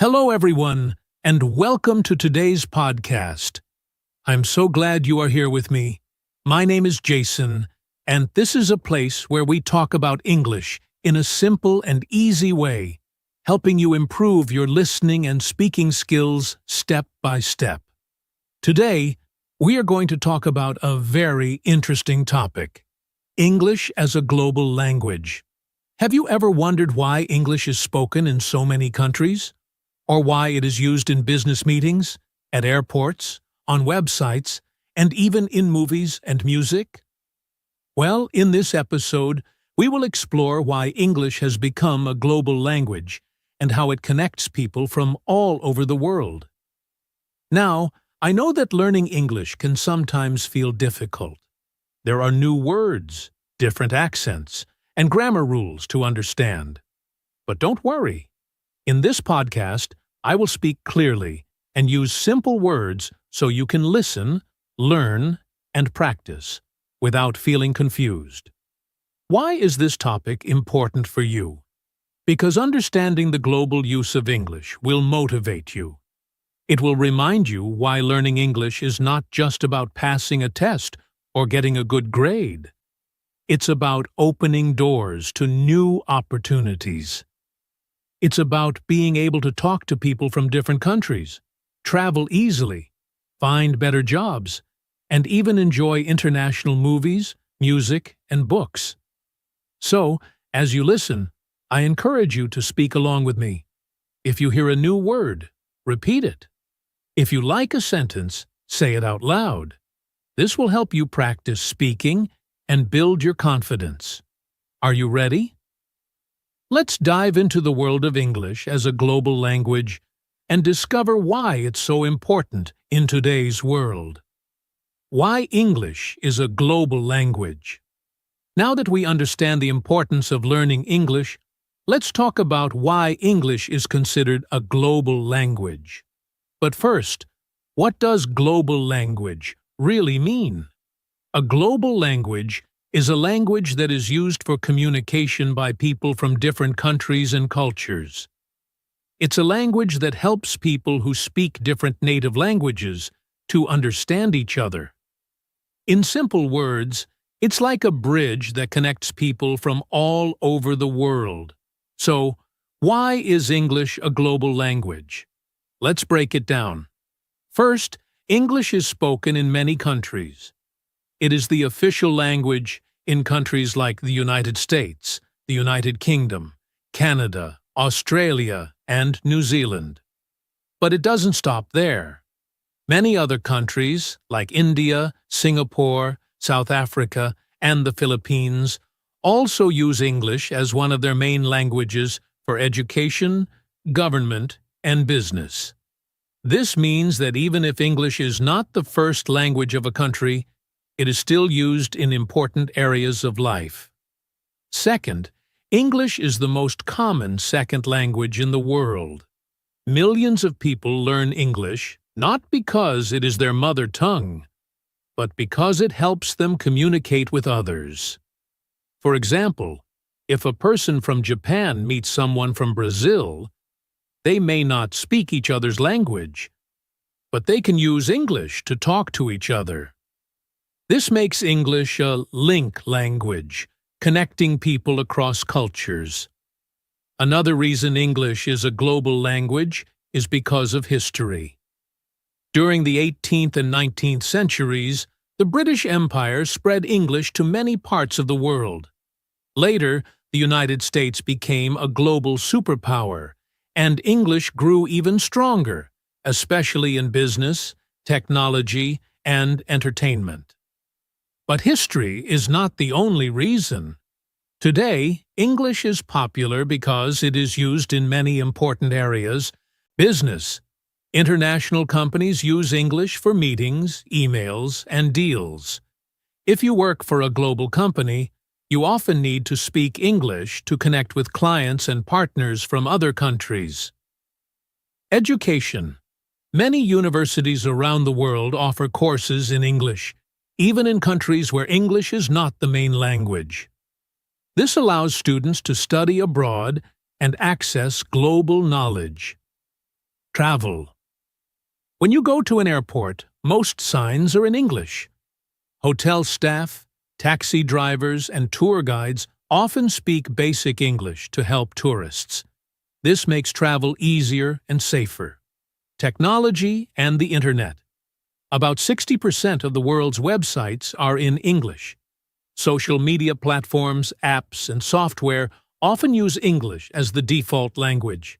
Hello, everyone, and welcome to today's podcast. I'm so glad you are here with me. My name is Jason, and this is a place where we talk about English in a simple and easy way, helping you improve your listening and speaking skills step by step. Today, we are going to talk about a very interesting topic: English as a global language. Have you ever wondered why English is spoken in so many countries? Or why it is used in business meetings, at airports, on websites, and even in movies and music? Well, in this episode, we will explore why English has become a global language and how it connects people from all over the world. Now, I know that learning English can sometimes feel difficult. There are new words, different accents, and grammar rules to understand. But don't worry. In this podcast, I will speak clearly and use simple words so you can listen, learn, and practice without feeling confused. Why is this topic important for you? Because understanding the global use of English will motivate you. It will remind you why learning English is not just about passing a test or getting a good grade. It's about opening doors to new opportunities. It's about being able to talk to people from different countries, travel easily, find better jobs, and even enjoy international movies, music, and books. So, as you listen, I encourage you to speak along with me. If you hear a new word, repeat it. If you like a sentence, say it out loud. This will help you practice speaking and build your confidence. Are you ready? Let's dive into the world of English as a global language and discover why it's so important in today's world. Why English is a global language. Now that we understand the importance of learning English, let's talk about why English is considered a global language. But first, what does global language really mean? A global language is a language that is used for communication by people from different countries and cultures. It's a language that helps people who speak different native languages to understand each other. In simple words, it's like a bridge that connects people from all over the world. So, why is English a global language? Let's break it down. First, English is spoken in many countries. It is the official language in countries like the United States, the United Kingdom, Canada, Australia, and New Zealand. But it doesn't stop there. Many other countries, like India, Singapore, South Africa, and the Philippines, also use English as one of their main languages for education, government, and business. This means that even if English is not the first language of a country, it is still used in important areas of life. Second, English is the most common second language in the world. Millions of people learn English not because it is their mother tongue, but because it helps them communicate with others. For example, if a person from Japan meets someone from Brazil, they may not speak each other's language, but they can use English to talk to each other. This makes English a link language, connecting people across cultures. Another reason English is a global language is because of history. During the 18th and 19th centuries, the British Empire spread English to many parts of the world. Later, the United States became a global superpower, and English grew even stronger, especially in business, technology, and entertainment. But history is not the only reason. Today, English is popular because it is used in many important areas. Business. International companies use English for meetings, emails, and deals. If you work for a global company, you often need to speak English to connect with clients and partners from other countries. Education. Many universities around the world offer courses in English, even in countries where English is not the main language. This allows students to study abroad and access global knowledge. Travel. When you go to an airport, most signs are in English. Hotel staff, taxi drivers, and tour guides often speak basic English to help tourists. This makes travel easier and safer. Technology and the Internet. About 60% of the world's websites are in English. Social media platforms, apps, and software often use English as the default language.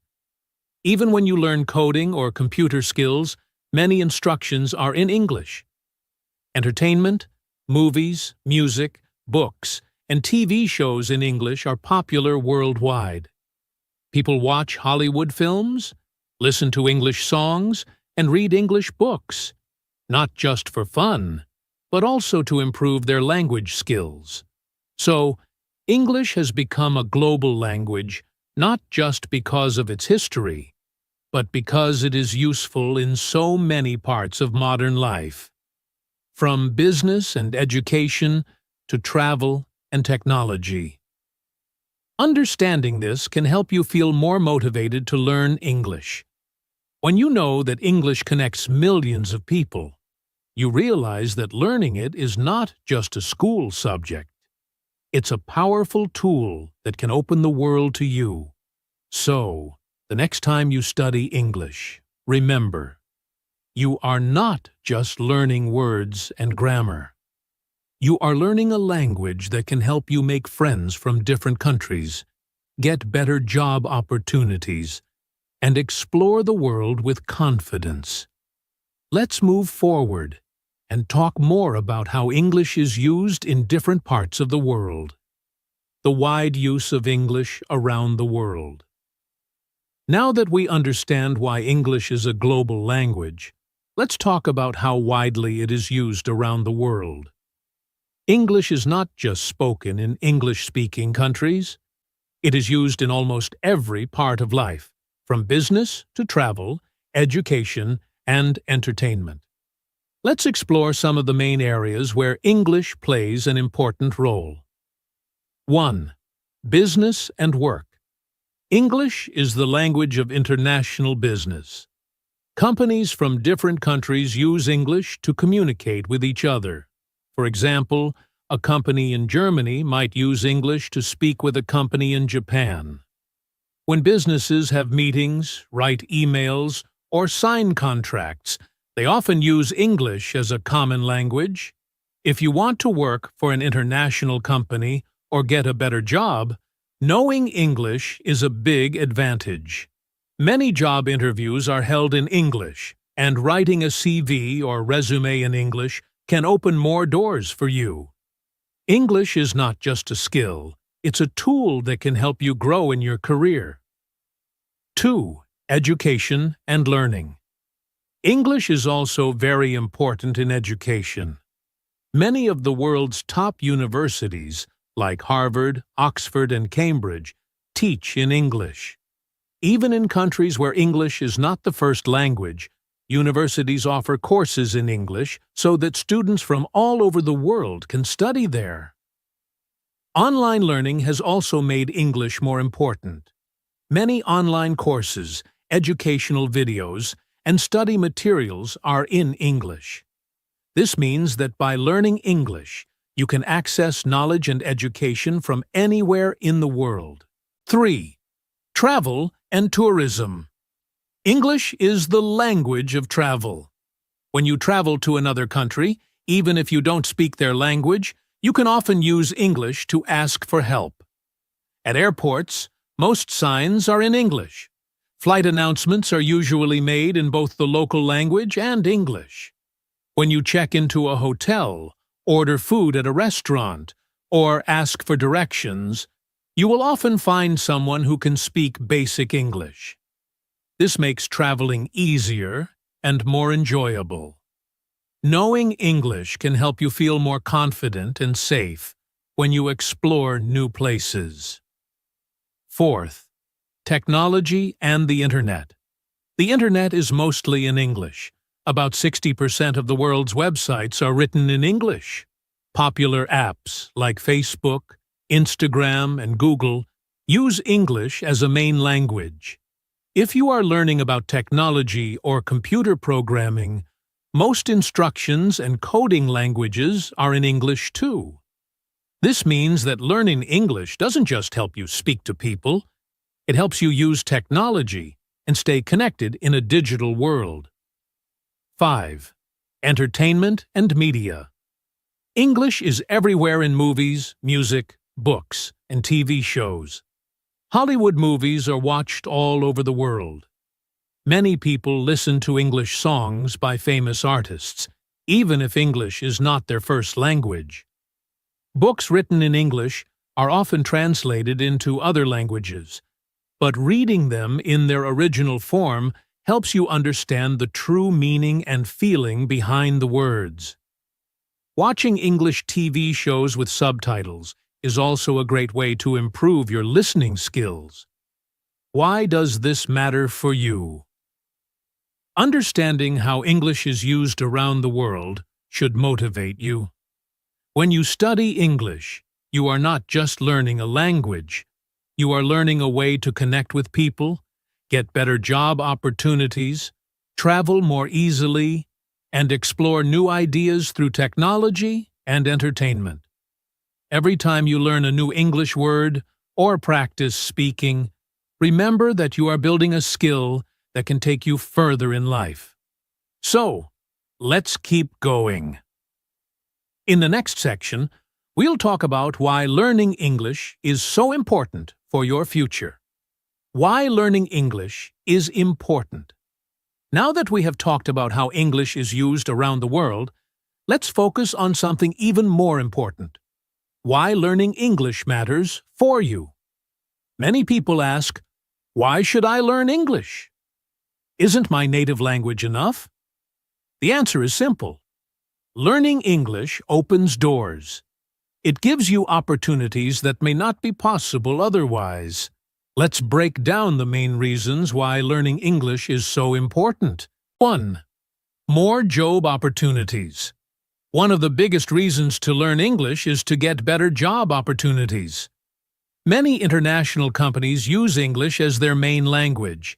Even when you learn coding or computer skills, many instructions are in English. Entertainment, movies, music, books, and TV shows in English are popular worldwide. People watch Hollywood films, listen to English songs, and read English books, not just for fun, but also to improve their language skills. So, English has become a global language not just because of its history, but because it is useful in so many parts of modern life. From business and education to travel and technology. Understanding this can help you feel more motivated to learn English. When you know that English connects millions of people, you realize that learning it is not just a school subject. It's a powerful tool that can open the world to you. So, the next time you study English, remember, you are not just learning words and grammar. You are learning a language that can help you make friends from different countries, get better job opportunities, and explore the world with confidence. Let's move forward and talk more about how English is used in different parts of the world. The wide use of English around the world. Now that we understand why English is a global language, let's talk about how widely it is used around the world. English is not just spoken in English-speaking countries. It is used in almost every part of life, from business to travel, education, and entertainment. Let's explore some of the main areas where English plays an important role. 1. Business and work. English is the language of international business. Companies from different countries use English to communicate with each other. For example, a company in Germany might use English to speak with a company in Japan. When businesses have meetings, write emails, or sign contracts, they often use English as a common language. If you want to work for an international company or get a better job, knowing English is a big advantage. Many job interviews are held in English, and writing a CV or resume in English can open more doors for you. English is not just a skill, it's a tool that can help you grow in your career. 2. Education and learning. English is also very important in education. Many of the world's top universities, like Harvard, Oxford, and Cambridge, teach in English. Even in countries where English is not the first language, universities offer courses in English so that students from all over the world can study there. Online learning has also made English more important. Many online courses, educational videos, and study materials are in English. This means that by learning English, you can access knowledge and education from anywhere in the world. 3. Travel and tourism. English is the language of travel. When you travel to another country, even if you don't speak their language, you can often use English to ask for help. At airports, most signs are in English. Flight announcements are usually made in both the local language and English. When you check into a hotel, order food at a restaurant, or ask for directions, you will often find someone who can speak basic English. This makes traveling easier and more enjoyable. Knowing English can help you feel more confident and safe when you explore new places. 4th, technology and the Internet. The Internet is mostly in English. About 60% of the world's websites are written in English. Popular apps like Facebook, Instagram, and Google use English as a main language. If you are learning about technology or computer programming, most instructions and coding languages are in English too. This means that learning English doesn't just help you speak to people, it helps you use technology and stay connected in a digital world. 5. Entertainment and media. English is everywhere in movies, music, books, and TV shows. Hollywood movies are watched all over the world. Many people listen to English songs by famous artists, even if English is not their first language. Books written in English are often translated into other languages, but reading them in their original form helps you understand the true meaning and feeling behind the words. Watching English TV shows with subtitles is also a great way to improve your listening skills. Why does this matter for you? Understanding how English is used around the world should motivate you. When you study English, you are not just learning a language. You are learning a way to connect with people, get better job opportunities, travel more easily, and explore new ideas through technology and entertainment. Every time you learn a new English word or practice speaking, remember that you are building a skill that can take you further in life. So, let's keep going. In the next section, we'll talk about why learning English is so important for your future. Why learning English is important. Now that we have talked about how English is used around the world, let's focus on something even more important. Why learning English matters for you. Many people ask, why should I learn English? Isn't my native language enough? The answer is simple. Learning English opens doors. It gives you opportunities that may not be possible otherwise. Let's break down the main reasons why learning English is so important. 1. More job opportunities. One of the biggest reasons to learn English is to get better job opportunities. Many international companies use English as their main language.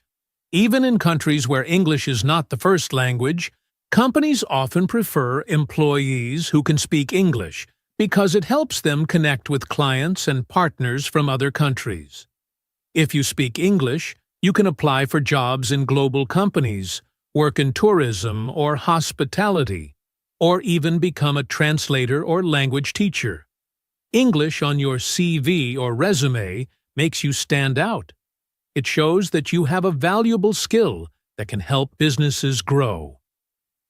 Even in countries where English is not the first language, companies often prefer employees who can speak English because it helps them connect with clients and partners from other countries. If you speak English, you can apply for jobs in global companies, work in tourism or hospitality, or even become a translator or language teacher. English on your CV or resume makes you stand out. It shows that you have a valuable skill that can help businesses grow.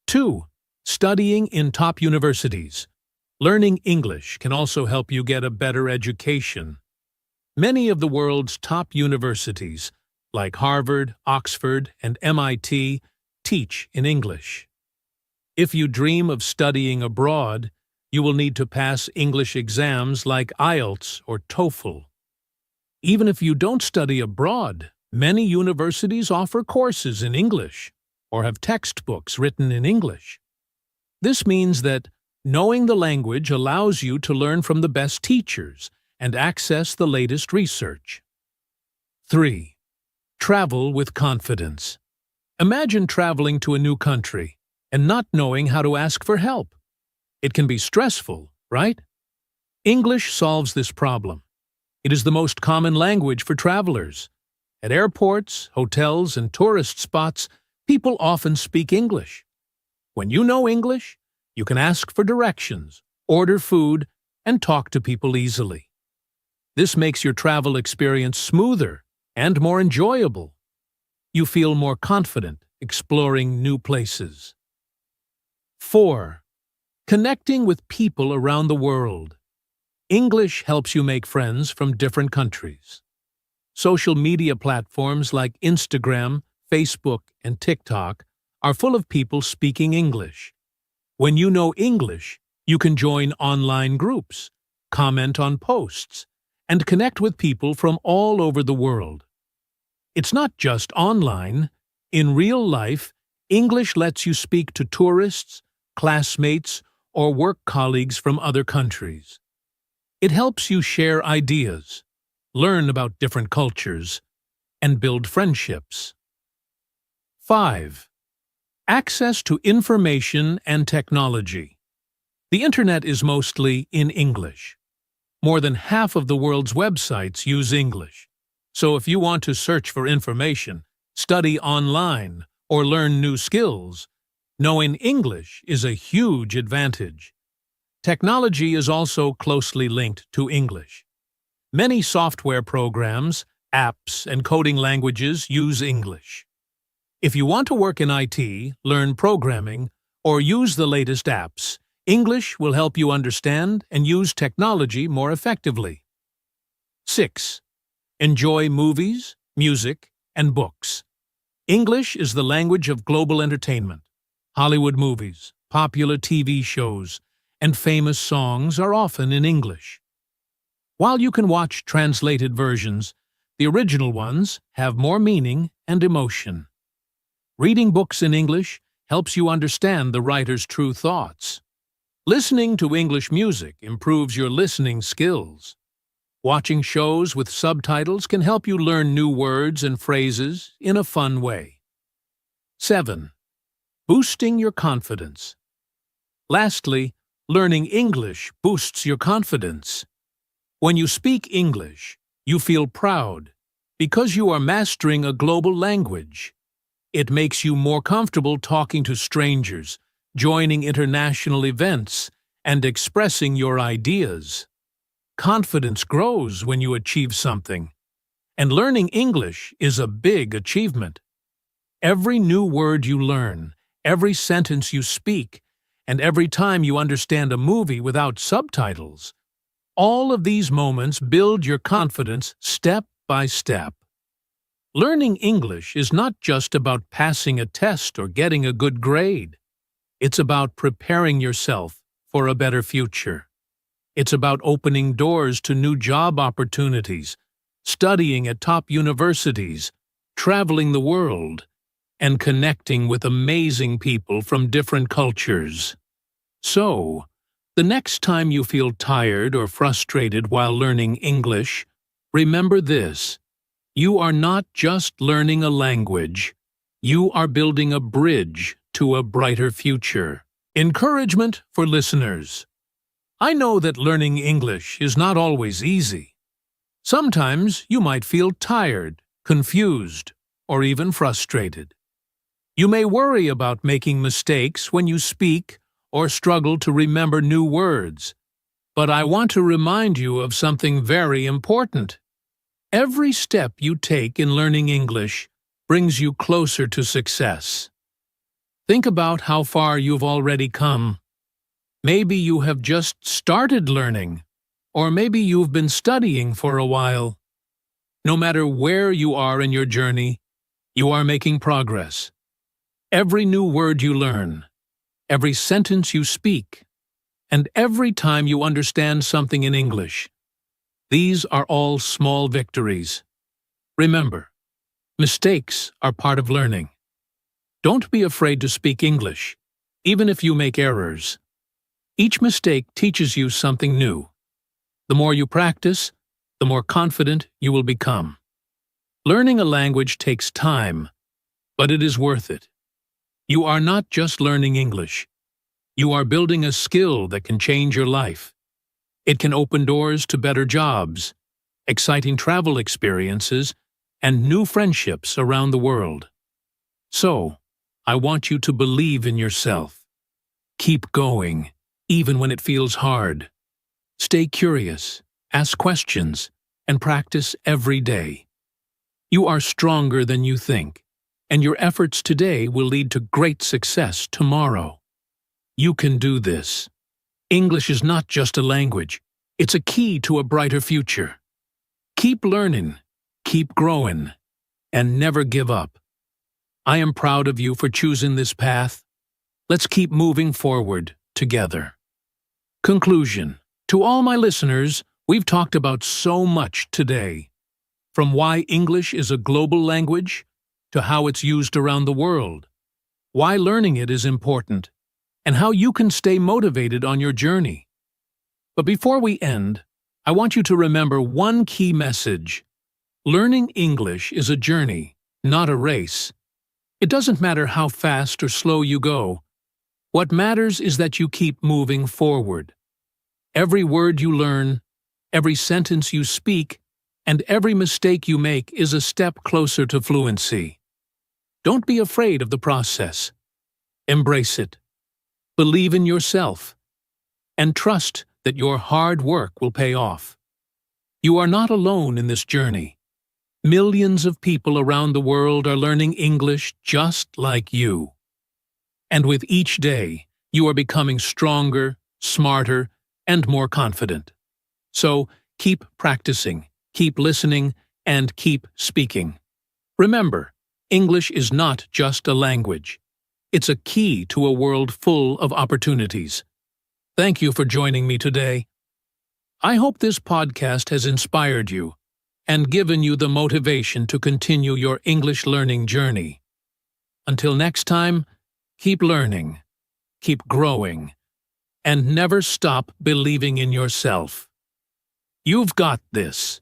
2. Studying in top universities. Learning English can also help you get a better education. Many of the world's top universities, like Harvard, Oxford, and MIT, teach in English. If you dream of studying abroad, you will need to pass English exams like IELTS or TOEFL. Even if you don't study abroad, many universities offer courses in English or have textbooks written in English. This means that knowing the language allows you to learn from the best teachers and access the latest research. 3. Travel with confidence. Imagine traveling to a new country and not knowing how to ask for help. It can be stressful, right? English solves this problem. It is the most common language for travelers. At airports, hotels, and tourist spots, people often speak English. When you know English, you can ask for directions, order food, and talk to people easily. This makes your travel experience smoother and more enjoyable. You feel more confident exploring new places. 4. Connecting with people around the world. English helps you make friends from different countries. Social media platforms like Instagram, Facebook, and TikTok are full of people speaking English. When you know English, you can join online groups, comment on posts, and connect with people from all over the world. It's not just online. In real life, English lets you speak to tourists, classmates, or work colleagues from other countries. It helps you share ideas, learn about different cultures, and build friendships. 5. Access to information and technology. The internet is mostly in English. More than half of the world's websites use English. So if you want to search for information, study online, or learn new skills, knowing English is a huge advantage. Technology is also closely linked to English. Many software programs, apps, and coding languages use English. If you want to work in IT, learn programming, or use the latest apps, English will help you understand and use technology more effectively. 6. Enjoy movies, music, and books. English is the language of global entertainment. Hollywood movies, popular TV shows, and famous songs are often in English. While you can watch translated versions, the original ones have more meaning and emotion. Reading books in English helps you understand the writer's true thoughts. Listening to English music improves your listening skills. Watching shows with subtitles can help you learn new words and phrases in a fun way. 7. Boosting your confidence. Lastly, learning English boosts your confidence. When you speak English, you feel proud because you are mastering a global language. It makes you more comfortable talking to strangers, joining international events, and expressing your ideas. Confidence grows when you achieve something, and learning English is a big achievement. Every new word you learn, every sentence you speak, and every time you understand a movie without subtitles, all of these moments build your confidence step by step. Learning English is not just about passing a test or getting a good grade. It's about preparing yourself for a better future. It's about opening doors to new job opportunities, studying at top universities, traveling the world, and connecting with amazing people from different cultures. So, the next time you feel tired or frustrated while learning English, remember this: you are not just learning a language, you are building a bridge to a brighter future. Encouragement for listeners. I know that learning English is not always easy. Sometimes you might feel tired, confused, or even frustrated. You may worry about making mistakes when you speak or struggle to remember new words. But I want to remind you of something very important. Every step you take in learning English brings you closer to success. Think about how far you've already come. Maybe you have just started learning, or maybe you've been studying for a while. No matter where you are in your journey, you are making progress. Every new word you learn, every sentence you speak, and every time you understand something in English, these are all small victories. Remember, mistakes are part of learning. Don't be afraid to speak English, even if you make errors. Each mistake teaches you something new. The more you practice, the more confident you will become. Learning a language takes time, but it is worth it. You are not just learning English. You are building a skill that can change your life. It can open doors to better jobs, exciting travel experiences, and new friendships around the world. So, I want you to believe in yourself. Keep going, even when it feels hard. Stay curious, ask questions, and practice every day. You are stronger than you think, and your efforts today will lead to great success tomorrow. You can do this. English is not just a language, it's a key to a brighter future. Keep learning, keep growing, and never give up. I am proud of you for choosing this path. Let's keep moving forward together. Conclusion. To all my listeners, we've talked about so much today. From why English is a global language, to how it's used around the world, why learning it is important, and how you can stay motivated on your journey. But before we end, I want you to remember one key message. Learning English is a journey, not a race. It doesn't matter how fast or slow you go. What matters is that you keep moving forward. Every word you learn, every sentence you speak, and every mistake you make is a step closer to fluency. Don't be afraid of the process. Embrace it. Believe in yourself. And trust that your hard work will pay off. You are not alone in this journey. Millions of people around the world are learning English just like you. And with each day, you are becoming stronger, smarter, and more confident. So, keep practicing, keep listening, and keep speaking. Remember, English is not just a language. It's a key to a world full of opportunities. Thank you for joining me today. I hope this podcast has inspired you and given you the motivation to continue your English learning journey. Until next time, keep learning, keep growing, and never stop believing in yourself. You've got this.